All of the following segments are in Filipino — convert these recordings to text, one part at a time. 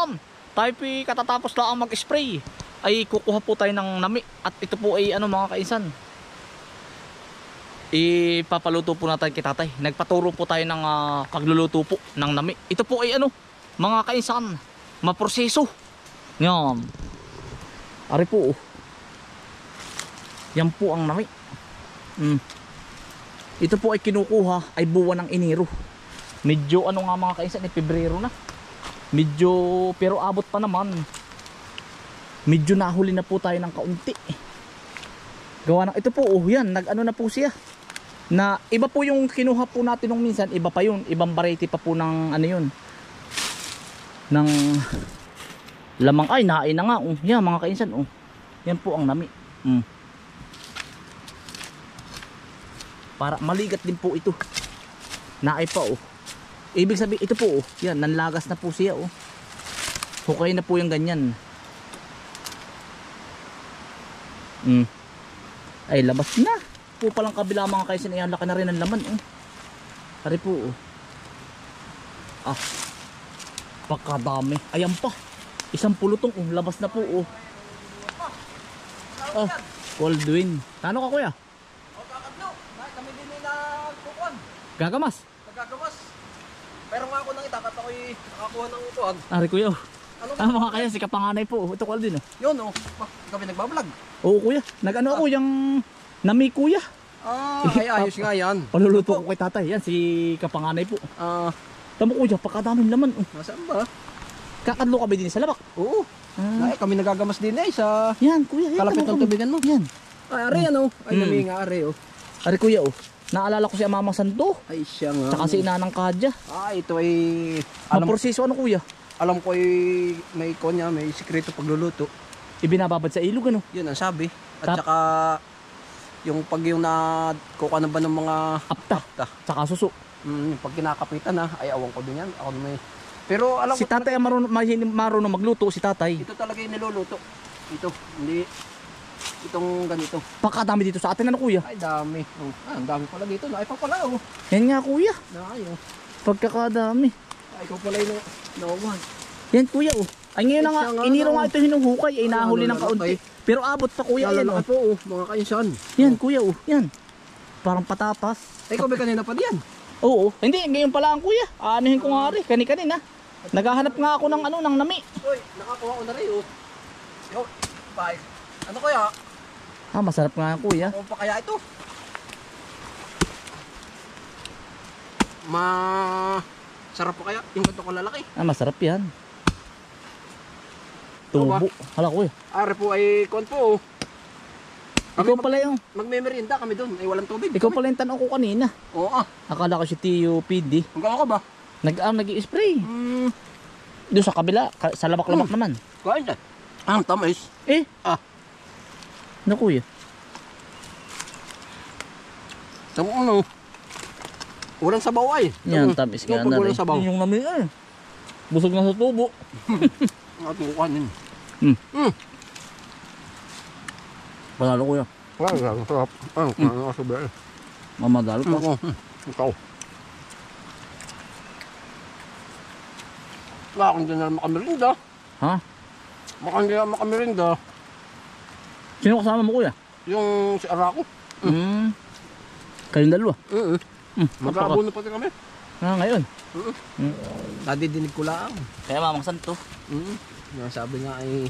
kainsan, tayo po katatapos lang mag-spray. Ay kukuha po tayo ng nami. At ito po ay ano mga kainsan, ipapaluto po natin kay tatay. Nagpaturo po tayo ng pagluluto po ng nami. Ito po ay ano mga kainsan, maproseso. Yan. Ari po. Yan po ang nami. Ito po ay kinukuha ay buwan ng Enero. Medyo ano nga mga kainsan, Pebrero na. Medyo pero abot pa naman. Medyo nahuli na po tayo ng kaunti. Gawa ng ito po yan, nag-ano na po siya. Na iba po yung kinuha po natin nung minsan, iba pa yun, ibang variety pa po ng ano yun. Ng lamang ay nain na nga. Yan mga kainsan, yan po ang nami. Para maligat din po ito. Naay pa Ibig sabihin ito po yan, nanlagas na po siya Hukay na po yung ganyan. Ay labas na. Po palang kabila mga kaisan, ayan laki na rin ang laman Pare po pagkadami. Ayan pa. Isang pulutong labas na po Coldwin. Tano ka kuya? Kakadlo. Kami din nagkukuhan. Gagamas? Nagagamas. Pero nga ako nang itakat ako'y nakakuha ng upuan. Ari kuya mga kaya si kapanganay po. Ito Coldwin Yun kami nagbablog. Oo kuya. Nag-ano ako yung nami kuya. Ay ayos nga yan. Paluluto ko kay tatay. Yan si kapanganay po. Tamo kuya, pagkadaming laman Nasaan ba? Kakadlo kami din sa labak. Oo. Ay kami nagagamas din sa yan kuya. kalapit ng tubigan mo. Yan. Ay ari Ay nami nga ari Ari kuya naalala ko si Amamang Santo. Ay siya nga. Tsaka si Inanang Kadya. Ito ay Maproseso ano kuya? Alam ko ay may konya, may sikreto pagluluto. Ibinababad sa ilog Yun ang sabi. At saka yung pag yung kukuha na ba ng mga apta. Tsaka suso. Pag kinakapitan ay awan ko din yan. Ako may. Pero alam si ko tatay ang marunong magluto si tatay. Ito talaga yung niluluto. Ito, hindi itong ganito. Pakadami dito sa atin kuya? Ay dami. Ang dami pala dito. Ay pa pala Yan nga kuya. Pagkakadami. Ay ikaw pala yung nauwan. Yan kuya Ay ngayon na nga, Enero nga ito hinuhukay ay nahuli ng kaunti. Pero abot pa kuya yan po mga kainsan. Yan kuya yan. Parang patatas. Ay ikaw ba kanina pa diyan? Oo. Hindi, ngayon pala ang kuya. Anuhin ko nga rin, kani-kanina. Naghahanap nga ako ng ng nami. Uy, nakakuha ko na rin Yo, bye. Ano kaya? Masarap nga kuya. Ano pa kaya ito? Sarap pa kaya yung ganito kalalaki? Masarap yan. Tubo. Hala kuya. Ari po ay kon po. Ikaw pala yung magme-merienda kami doon, ay walang tubig. Ikaw pala yung tanong ko kanina. Oo Akala ko si Tio PD. Hanggang ako ba? Nag-i-spray. Doon sa kabila, sa labak-labak naman. Kain dyan. Tamis. Ano kuya? Tamo walang sabaw ay. Yan, tamis nga na rin. Yung nami busog na sa tubo. At kukuhanin. Panalo kuya. Ang sarap. Ang asubay. Mamadalo pa. Ikaw. Bakit hindi na makamerinda? Ha? Baka hindi na makamerinda. Sino kasama mo kuya? Yung si Arako. Kayong dalawa? Mag-aabono pati kami. Ngayon? Nadidinig ko lang. Kaya Mamang Santo. Sabi nga ay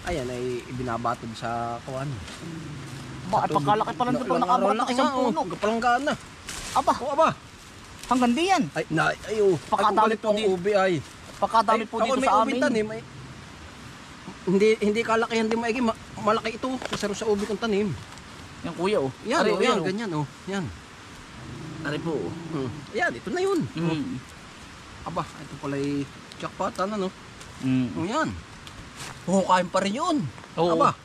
ayan ay ibinabatid sa kuwan. Bakit pagkalaki pa lang ito pag nakabukat ng isang puno? Kapalanggaan na. Aba. Aba. Hanggang di yan. Ay Pakadami po dito. Ubi ay. Pakadami po dito sa amin. Tanim, ay, hindi kalakihan din maigi. Malaki ito sa ubi kong tanim. Yan kuya Yan ganyan Yan. Ari po Yan, ito na yun. Aba, ito pala ay jackpotan Yan. Huhukain pa rin yun. Aba.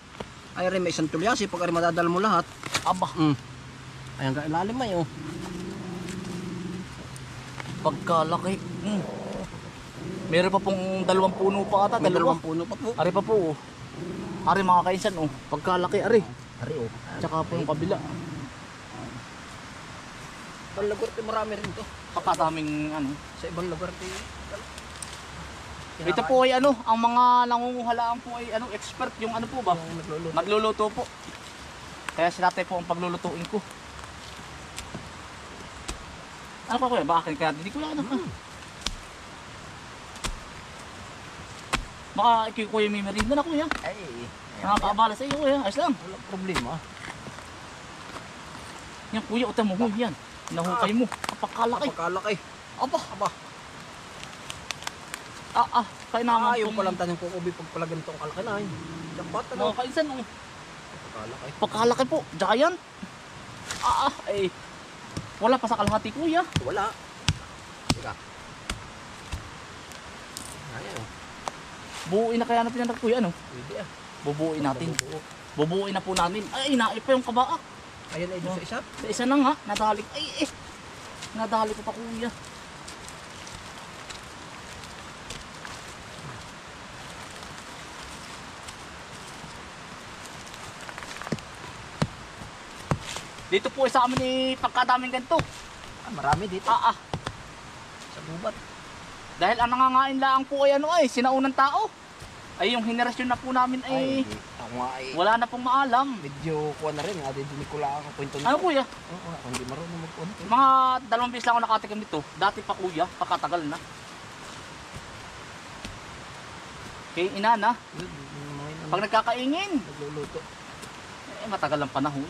Ay rin may isang tulyasi pag rin madadala mo lahat. Aba. Ayan ka ilalim ay Pagkalaki. Meron pa pong 2 puno pa ata. May 2 puno pa po. Ari pa po Ari mga kainsan pagkalaki ari. Ari Tsaka po yung kabila. Ibang lugar marami rin to. Pakadaming sa ibang lugar Ito po ay ano, ang mga nangunguhalaan po ay ano, expert yung ano po ba? Yung nagluluto. Nagluluto po. Kaya si tatay po ang paglulutuin ko. Ano pa kuya? Baka kaya hindi ko ano. Baka kuya may merienda na kuya. Ay, Nakakaabala sa iyo kuya. Ayos lang. walang problema. Yan kuya, utan mo mo yan. Nahukay mo. Apakalaki. Pagkalaki. Aba. Aba. Kaya naman Ayaw palang tanong ko ubi pag pala ganito ang kalaki na. Jackpot ano? Mga kainsan, Pagkalaki. pagkalaki po. Giant. Ay. Wala pa sa kalahati kuya. Wala. Teka. Ayaw. Buuin na kaya natin ang kuya ano? Pwede ah. Bubuuin natin. Bubuo. Bubuuin na po namin. Ay, naip pa yung kabaak. Ayan ay doon sa isa. Sa isa na nga, nadali. Ay, nadali ko pa kuya. Dito po sa amin pagkadaming ganito. Marami dito. Sa gubat. Dahil ang nangangain lang po ay ano ay sinaunang tao. Ay yung henerasyon na po namin ay Ako nga ay wala na pong maalam. medyo kuha na rin. Dinig ko lang ang kwento nito. Ano kuya? Oo, ako hindi marunong magkwento. Mga 2 beses lang ako nakatikim dito. Dati pa kuya, pakatagal na. Kay inana, pag nagkakaingin, Nagluluto. matagal ang panahon.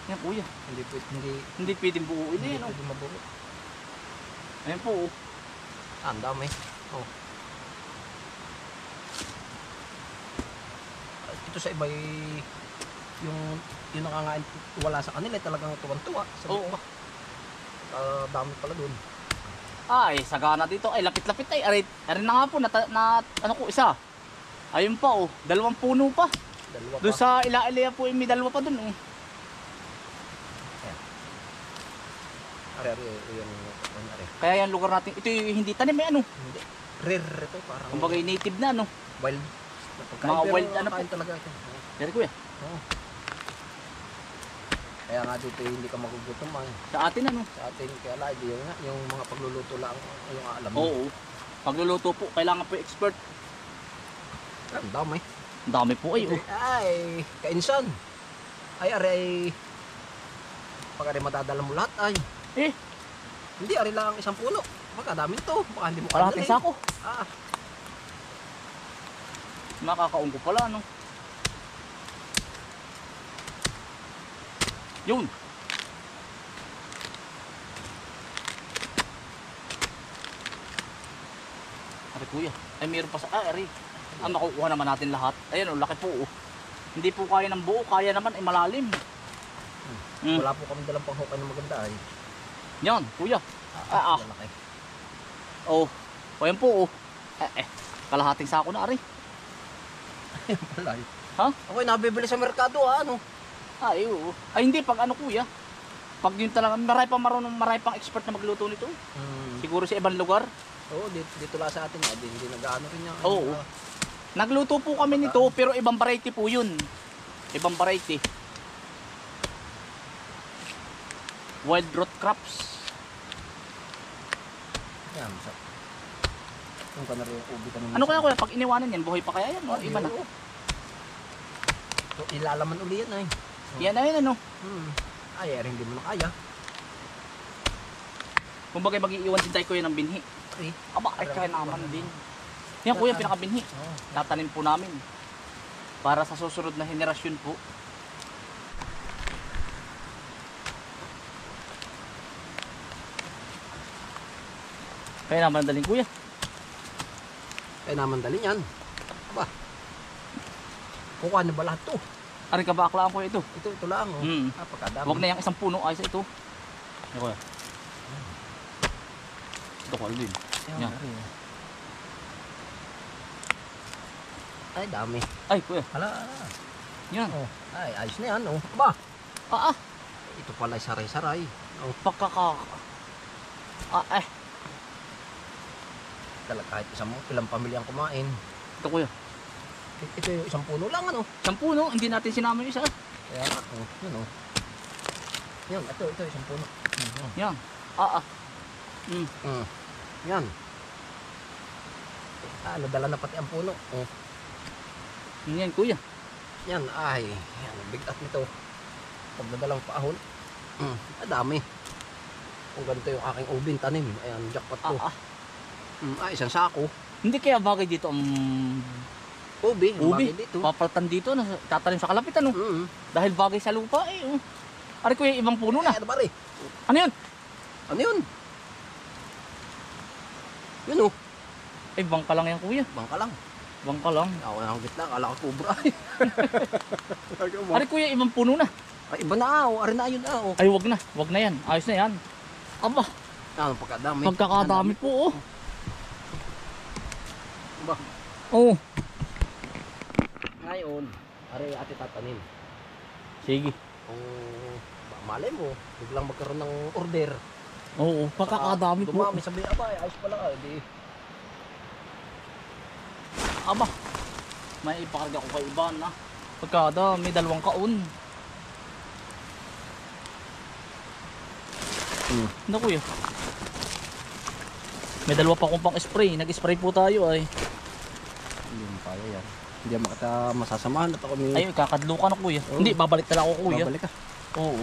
Yan kuya, Hindi pwede, hindi pwedeng buuin hindi eh. No? pwede mabuo. Ayan po. Ang dami. Oh. Ito sa iba yung nangangain wala sa kanila talagang tuwan-tuwa. Oo. Dami pala doon. Ay, sagana dito. Ay, lapit-lapit ay. Arin na nga po, ano ko, isa. Ayun pa oh, 2 puno pa. Dalawa Doon pa. sa Ila-Ilea po, may 2 pa doon oh. Ari yung ari. Kaya yung lugar natin, ito yung hindi tanim eh ano. Hindi. Rare ito parang Kumbaga native na ano. wild. Mga wild ano po. Kain talaga ito. Yan kuya. Oo. Kaya nga dito hindi ka magugutom ay. Sa atin ano. Sa atin kaya la yung mga pagluluto lang yung alam mo. Oo. Pagluluto po, kailangan po yung expert. Ang dami. Ang dami po ay oh. Ay, kainsan. Ay, ari, pag ari madadala mo lahat, ay. Hindi, ari lang isang puno. Baka dami to. Baka hindi mo Kalahating kandali. sako. Nakakaunggo pala ano. Yun. Ari kuya. Ay meron pa sa ari. Ang makukuha naman natin lahat. Ayan oh, laki po oh. Hindi po kaya ng buo, kaya naman ay malalim. Wala po kami dalang panghukay na maganda ay. Yan, kuya. Malaki. Oh. O yan po oh. Kalahating sako na ari. Malay. Ha? Ako'y nabibili sa merkado ano. Ay, oo. Ay hindi, pag ano kuya. Pag yun talaga, maray pang expert na magluto nito. Siguro sa ibang lugar. Oo, dito lang sa atin. Hindi nag-ano rin yan. Oo. Nagluto po kami nito, pero ibang variety po yun. Ibang variety. Wild root crops. Yan. Yung ka na rin yung ubi ka Ano kaya kuya, pag iniwanan yan, buhay pa kaya yan? O, iba na. So, ilalaman uli yan ay. Yan na yun ano. Ay, hindi mo na kaya. Kumbaga mag-iiwan din tayo kuya ng binhi. Ay, Aba, ay kaya naman din. Yan kuya, pinakabinhi. Tatanim po namin. Para sa susunod na henerasyon po. Kaya naman daling kuya. kaya naman dali yan. Aba. Kukuha na ba lahat to? Aring kabaklaan ko ito. Ito lang oh. Pagkadami. Huwag na yung isang puno ay sa ito. Yan kuya. Ito ko din. Yan. Ay, dami. Ay kuya. Hala. Yan. Oh. Ay, ayos na yan oh. Aba. Ito pala ay saray-saray. Oh. Kahit ilang pamilyang kumain. Ito kuya. Ito yung isang puno lang ano. Isang puno, hindi natin sinama yung isa. Kaya oh, yun oh. Yan, ito isang puno. Yan. Yan. Nadala na pati ang puno. Yan kuya. Yan, yan, bigat nito. Pag nadalang paahon, dami. Kung ganito yung aking ubin tanim, ayan, jackpot ko. Isang sako. Hindi kaya bagay dito ang Ubi. ubi. Dito. Papaltan dito na tatanim sa kalapit ano. Dahil bagay sa lupa eh. Ari kuya, ibang puno na. Ano ba rin? Ano yun? Ano yun? Yun Ay, bangka lang yan kuya. bangka lang. Bangka lang. Ako na ang gitna, akala ko kubra. Ari kuya, ibang puno na. Ay, iba na ari na yun Ay, wag na. Wag na yan. Ayos na yan. Aba, Pagkadami. pagkakadami po Ba, oh. ngayon, ari ate tatanim. Sige. Kung malay mo, biglang magkaroon ng order. Oo, pagkakadami po. Dumami sabi, ayos pala di. Aba, may ipakarga ko kay Iban na. Pagkakadami, 2 kaon. Ano kuya? May 2 pa akong pang spray. Nag-spray po tayo ay. Hindi mo kaya yan. Hindi mo kita masasamahan at ako may... Ay, kakadlo ka na kuya. Hindi, babalik na lang ako kuya. Babalik ka. Oo.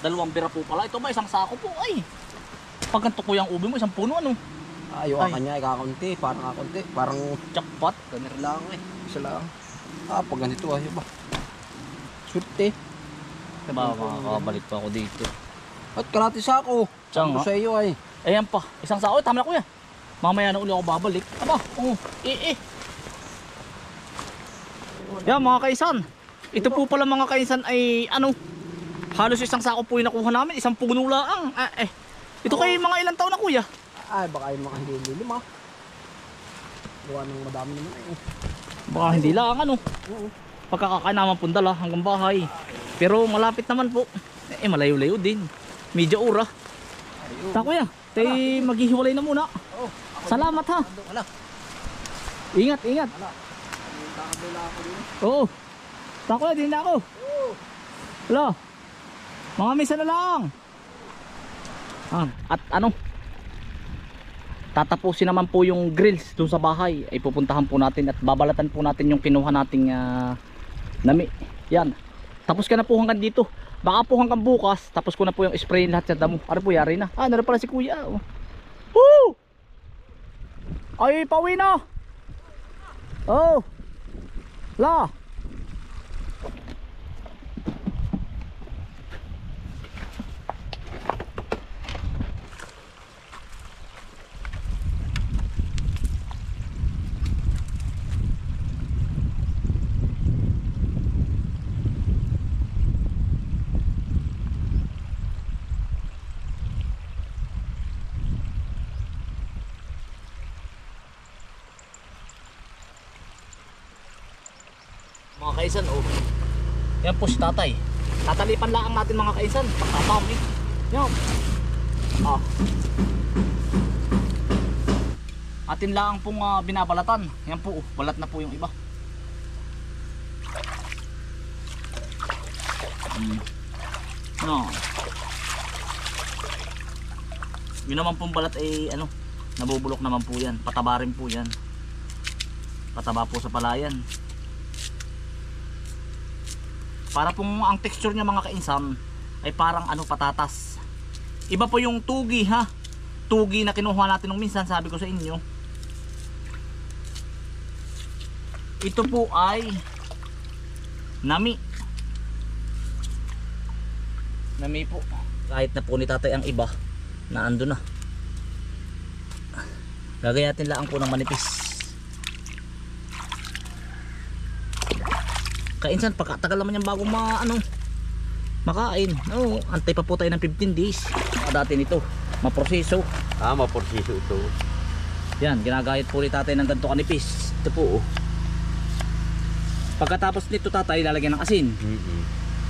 2 bira po pala. Ito ba, 1 sako po ay. Pag ganito kuya ang ubi mo, 1 puno ano. Ayaw ka kanya, kakaunti. Parang kakunti. Parang Jackpot. ganito lang Isa lang. Pag ganito ayaw ba. Swerte. Diba, makakabalik pa ako dito. At kalati sako. Saan Sabi ko nga? sa iyo ay. Ayan pa, 1 sako. Tama na kuya. Mamaya na uli ako babalik. Aba, Yan mga kaisan. Ito po pala mga kaisan ay ano, halos 1 sako po yung nakuha namin. 1 puno lang. Ito kay mga ilang taon na kuya? Ay, baka yung mga hindi lima. Gawa ng madami naman eh. Baka hindi lang ano. Oo. Pagkakakain naman pundala hanggang bahay. Pero malapit naman po. Malayo-layo din. Medyo ura. Ta kuya, tayo maghihiwalay na muna. Oh, Salamat ha. wala. Ingat, ingat. Kakabila ako din. Oo. Ta kuya, din na ako. Wala. Mga misa na lang. At ano? Tatapusin naman po yung grills doon sa bahay. Ay pupuntahan po natin at babalatan po natin yung kinuha nating nami. Yan. Tapos ka na po hanggang dito. Baka po hanggang bukas. Tapos ko na po yung spray lahat sa damo. Ano po yari na? Naroon pala si kuya. Woo! Ay pauwi na. Oh. La. Mga kaisan, yan po si tatay. Tatalipan lang natin mga kaisan. Pagkatami. Yan. Atin lang pong binabalatan. Yan po, balat na po yung iba. Yun naman pong balat ay nabubulok naman po yan. Pataba rin po yan. Pataba po sa palayan. Para pong ang texture niya mga kainsan ay parang patatas. Iba po yung tugi ha. Tugi na kinuha natin nung minsan, sabi ko sa inyo. Ito po ay nami. Nami po. Kahit na po ni tatay ang iba na ando na. Gagayatin natin lang po ng manipis. Kainsan, pagkatagal naman yung bagong makain. Antay pa po tayo ng 15 days. Dati nito, maproseso. Maproseso ito. Yan, ginagayat po ni tatay ng ganito kanipis. Ito po. Pagkatapos nito tatay, ilalagay ng asin.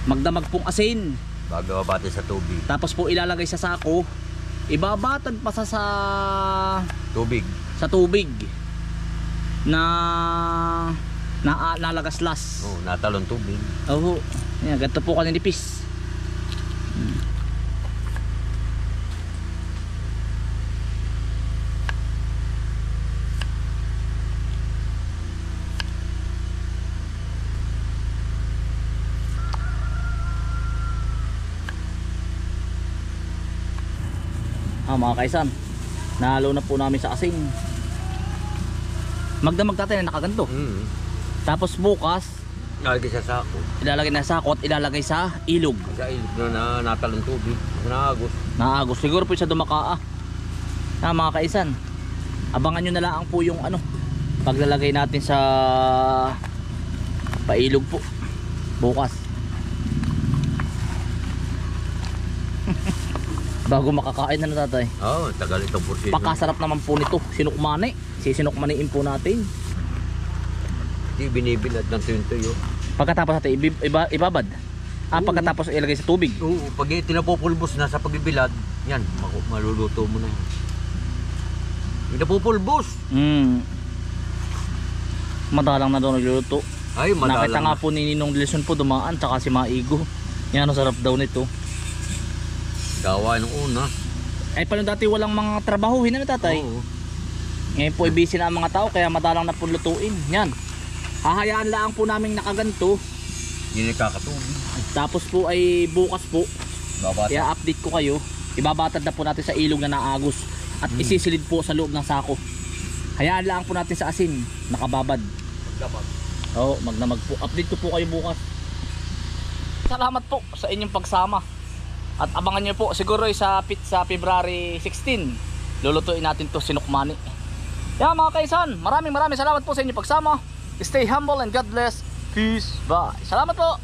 Magdamag pong asin. Bago babati sa tubig. Tapos po ilalagay sa sako. Ibabatad pa sa Tubig. Sa tubig. Nalagaslas. Natalon tubig. Yan, ganito po kaninipis. Mga kaisan, nahalo na po namin sa asin. Magdamag tatay na nakaganto. Tapos bukas Ilalagay sa sako. ilalagay na sa sako at ilalagay sa ilog. Sa ilog na natalong tubig. Naagos. Naagos. Siguro po sa dumakaa. Mga kaisan, abangan nyo na lang po yung paglalagay natin sa pailog po bukas. Bago makakain na tatay. Oo, tagal itong porsin. Pakasarap naman po nito. Sinukmani. Sisinukmaniin po natin. Hindi binibilad ng tuyo. Pagkatapos natin ibabad. Pagkatapos ilagay sa tubig. Oo, pag tinapupulbos na sa pagbibilad, yan, maluluto mo na yan. Pinapupulbos. Madalang na daw nagluluto. Ay, madalang. Nakita nga po ni Ninong Dilson po dumaan, tsaka si Maigo. Yan, sarap daw nito. Gawa ng una. Ay pala dati walang mga trabahuhin na tatay. Oo. Ngayon po busy na ang mga tao kaya madalang na po lutuin. Yan. Hahayaan lang po namin nakaganto. Hindi nakakatubig. Tapos po ay bukas po Babasa. i-update ko kayo. Ibabatad na po natin sa ilog na naagos at isisilid po sa loob ng sako. Hayaan lang po natin sa asin nakababad. Oo, magdamag po. Update ko po kayo bukas. Salamat po sa inyong pagsama. At abangan nyo po siguro sa February 16 lulutuin natin to sinukmani. Yan mga kaisan, maraming salamat po sa inyong pagsama. Stay humble and God bless. Peace. Bye. Salamat po.